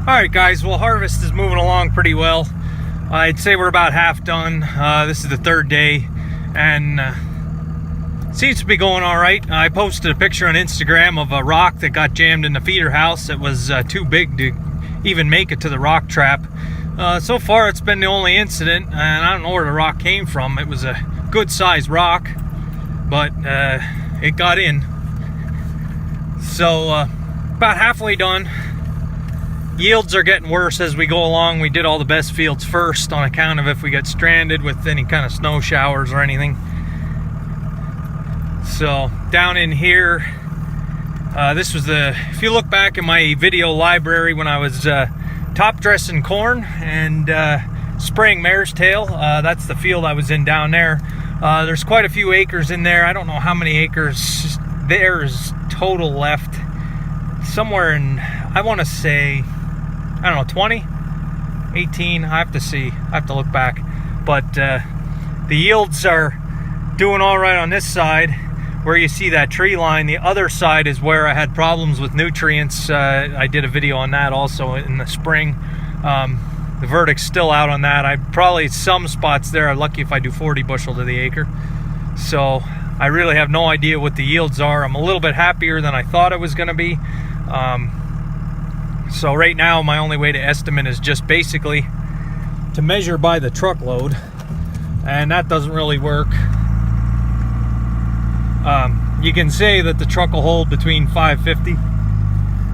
Alright guys, well, harvest is moving along pretty well. I'd say we're about half done. This is the third day and seems to be going alright. I posted a picture on Instagram of a rock that got jammed in the feeder house. It was too big to even make it to the rock trap. So far it's been the only incident, and I don't know where the rock came from. It was a good sized rock, but it got in. So about halfway done. Yields are getting worse as we go along. We did all the best fields first on account of if we get stranded with any kind of snow showers or anything. So down in here, this was if you look back in my video library when I was top dressing corn and spraying mare's tail, that's the field I was in down there. There's quite a few acres in there. I don't know how many acres there's total left. Somewhere in, I want to say, I don't know, 20, 18, I have to see, I have to look back. But the yields are doing all right on this side where you see that tree line. The other side is where I had problems with nutrients. I did a video on that also in the spring. The verdict's still out on that. I probably, some spots there are lucky if I do 40 bushel to the acre. So I really have no idea what the yields are. I'm a little bit happier than I thought it was going to be. So right now my only way to estimate is just basically to measure by the truckload, and that doesn't really work. You can say that the truck will hold between 550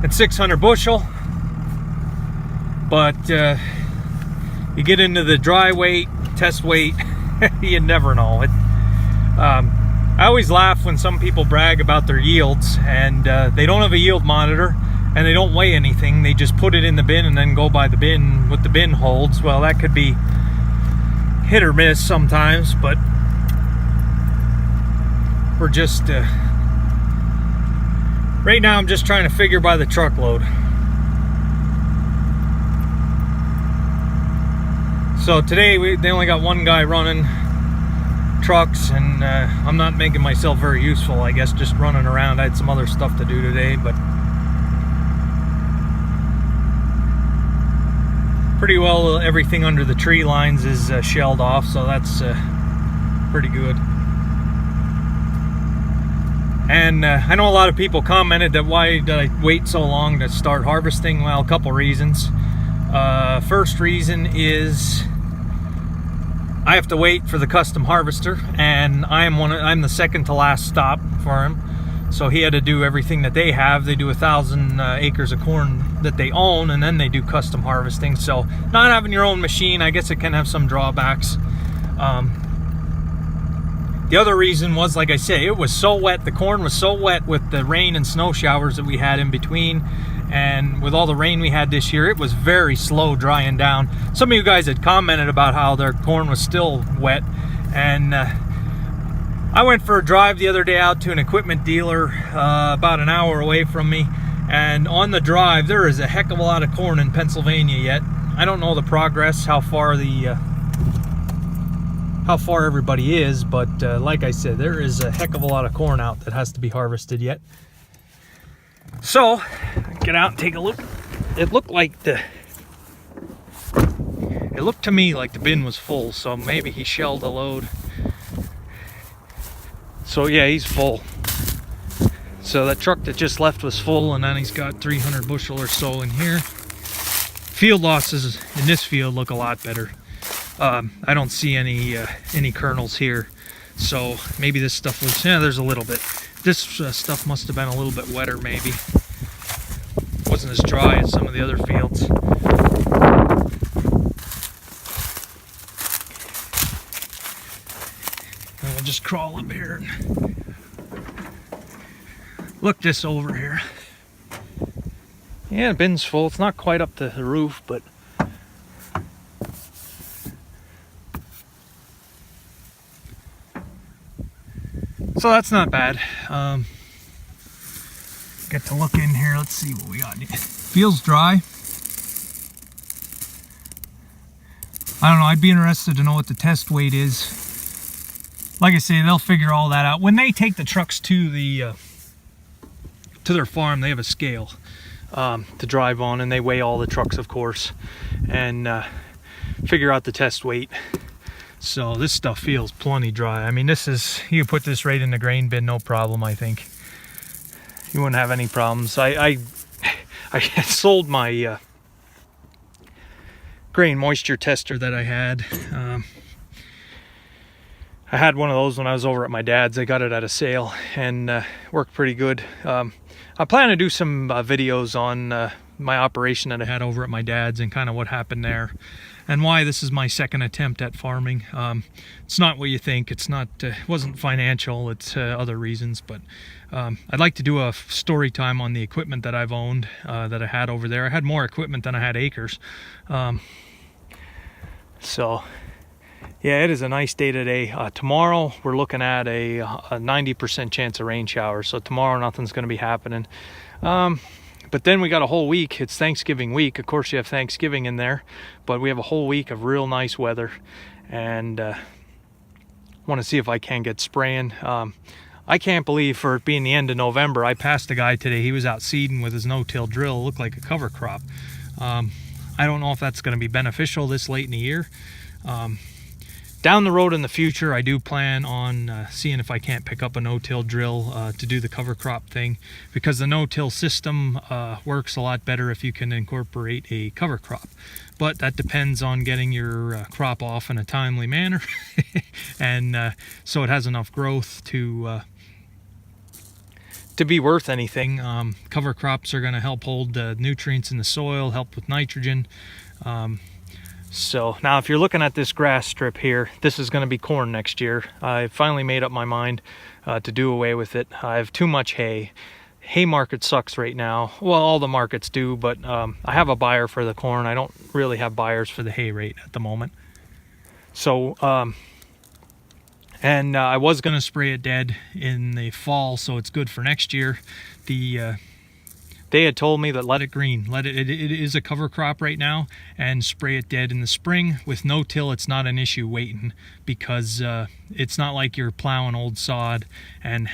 and 600 bushel, but you get into the dry weight, test weight, you never know. I always laugh when some people brag about their yields and they don't have a yield monitor and they don't weigh anything. They just put it in the bin and then go by the bin, what the bin holds. Well, that could be hit or miss sometimes, but we're just right now I'm just trying to figure by the truckload. So today they only got one guy running trucks, and I'm not making myself very useful, I guess, just running around. I had some other stuff to do today, but pretty well everything under the tree lines is shelled off, so that's pretty good. And I know a lot of people commented that why did I wait so long to start harvesting. Well, a couple reasons. First reason is I have to wait for the custom harvester, and I'm the second to last stop for him. So he had to do everything that they have. They do 1,000 acres of corn that they own, and then they do custom harvesting. So not having your own machine, I guess it can have some drawbacks. The other reason was, like I say, it was so wet. The corn was so wet with the rain and snow showers that we had in between. And with all the rain we had this year, it was very slow drying down. Some of you guys had commented about how their corn was still wet. And I went for a drive the other day out to an equipment dealer about an hour away from me. And on the drive, there is a heck of a lot of corn in Pennsylvania yet. I don't know the progress, how far everybody is, but like I said, there is a heck of a lot of corn out that has to be harvested yet. So get out and take a look. It looked to me like the bin was full, so maybe he shelled a load. So yeah, he's full. So that truck that just left was full, and then he's got 300 bushel or so in here. Field losses in this field look a lot better. I don't see any kernels here, so maybe this stuff was, yeah, there's a little bit. This stuff must have been a little bit wetter, maybe. Wasn't as dry as some of the other fields. And we'll just crawl up here and look this over here. Yeah, the bin's full. It's not quite up to the roof, but so that's not bad. Get to look in here. Let's see what we got. Feels dry. I don't know. I'd be interested to know what the test weight is. Like I say, they'll figure all that out when they take the trucks to their farm. They have a scale. to drive on, and they weigh all the trucks, of course, and figure out the test weight. So this stuff feels plenty dry. I mean, this is, you can put this right in the grain bin, no problem. I think you wouldn't have any problems. I sold my grain moisture tester that I had. I had one of those when I was over at my dad's. I got it at a sale, and worked pretty good. I plan to do some videos on my operation that I had over at my dad's and kind of what happened there, and why this is my second attempt at farming. It's not what you think. It's not. It wasn't financial. It's other reasons. But I'd like to do a story time on the equipment that I've owned, that I had over there. I had more equipment than I had acres. So yeah, it is a nice day today. Tomorrow we're looking at a 90% chance of rain showers. So tomorrow nothing's going to be happening. But then we got a whole week. It's Thanksgiving week. Of course you have Thanksgiving in there, but we have a whole week of real nice weather, and want to see if I can get spraying. I can't believe, for it being the end of November, I passed a guy today. He was out seeding with his no-till drill. It looked like a cover crop. I don't know if that's going to be beneficial this late in the year. Down the road in the future, I do plan on seeing if I can't pick up a no-till drill to do the cover crop thing, because the no-till system works a lot better if you can incorporate a cover crop. But that depends on getting your crop off in a timely manner, and so it has enough growth to be worth anything. Cover crops are going to help hold nutrients in the soil, help with nitrogen. So now if you're looking at this grass strip here, this is going to be corn next year. I finally made up my mind to do away with it. I have too much hay. Hay market sucks right now. Well, all the markets do, but I have a buyer for the corn. I don't really have buyers for the hay rate at the moment. So, I was going to spray it dead in the fall, so it's good for next year. They had told me that let it green. It is a cover crop right now, and spray it dead in the spring. With no-till, it's not an issue waiting, because it's not like you're plowing old sod and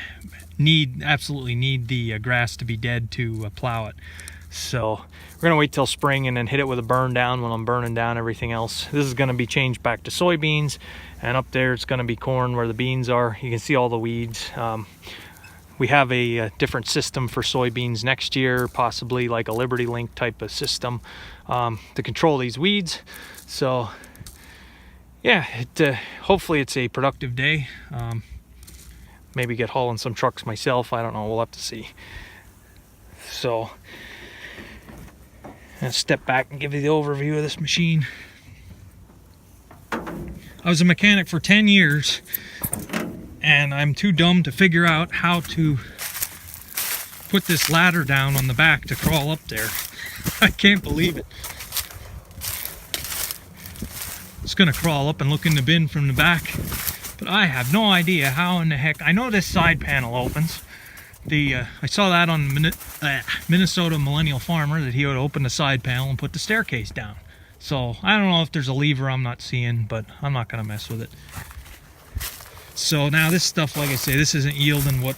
absolutely need the grass to be dead to plow it. So we're gonna wait till spring and then hit it with a burn down when I'm burning down everything else. This is gonna be changed back to soybeans, and up there it's gonna be corn where the beans are. You can see all the weeds. We have a different system for soybeans next year, possibly like a Liberty Link type of system to control these weeds. So yeah, hopefully it's a productive day. Maybe get hauling some trucks myself. I don't know. We'll have to see. So I'm gonna step back and give you the overview of this machine. I was a mechanic for 10 years. And I'm too dumb to figure out how to put this ladder down on the back to crawl up there. I can't believe it. It's gonna crawl up and look in the bin from the back, but I have no idea how in the heck. I know this side panel opens. I saw that on Minnesota Millennial Farmer, that he would open the side panel and put the staircase down. So I don't know if there's a lever I'm not seeing, but I'm not gonna mess with it. So now this stuff, like I say, this isn't yielding what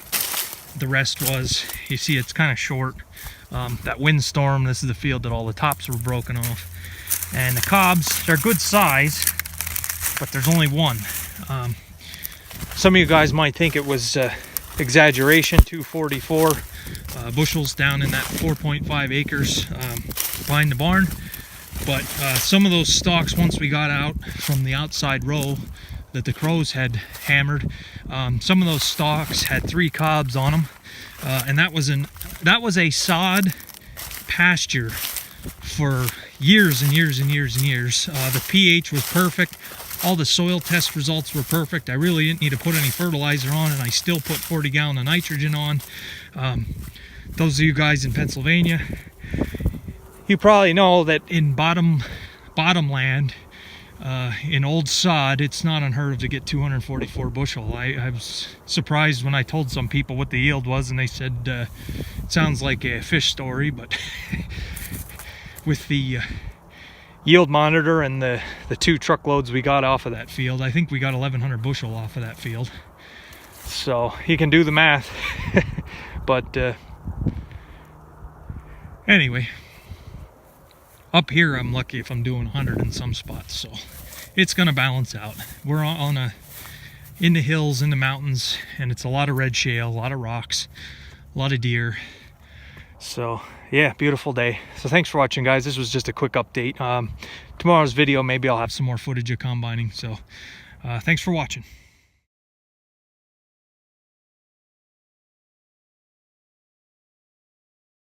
the rest was. You see it's kind of short. That windstorm, this is the field that all the tops were broken off. And the cobs, they're good size, but there's only one. Some of you guys might think it was exaggeration, 244 bushels down in that 4.5 acres behind the barn. But some of those stalks, once we got out from the outside row that the crows had hammered, some of those stalks had 3 cobs on them, and that was a sod pasture for years and years and years and years. The pH was perfect. All the soil test results were perfect. I really didn't need to put any fertilizer on, and I still put 40 gallon of nitrogen on. Those of you guys in Pennsylvania, you probably know that in bottomland, in old sod, it's not unheard of to get 244 bushel. I was surprised when I told some people what the yield was, and they said it sounds like a fish story, but with the yield monitor and the 2 truckloads we got off of that field, I think we got 1,100 bushel off of that field. So you can do the math. But Anyway, up here I'm lucky if I'm doing 100 in some spots, so it's gonna balance out. We're in the hills, in the mountains, and it's a lot of red shale, a lot of rocks, a lot of deer. So yeah, beautiful day. So thanks for watching, guys. This was just a quick update. Tomorrow's video, maybe I'll have some more footage of combining. So thanks for watching.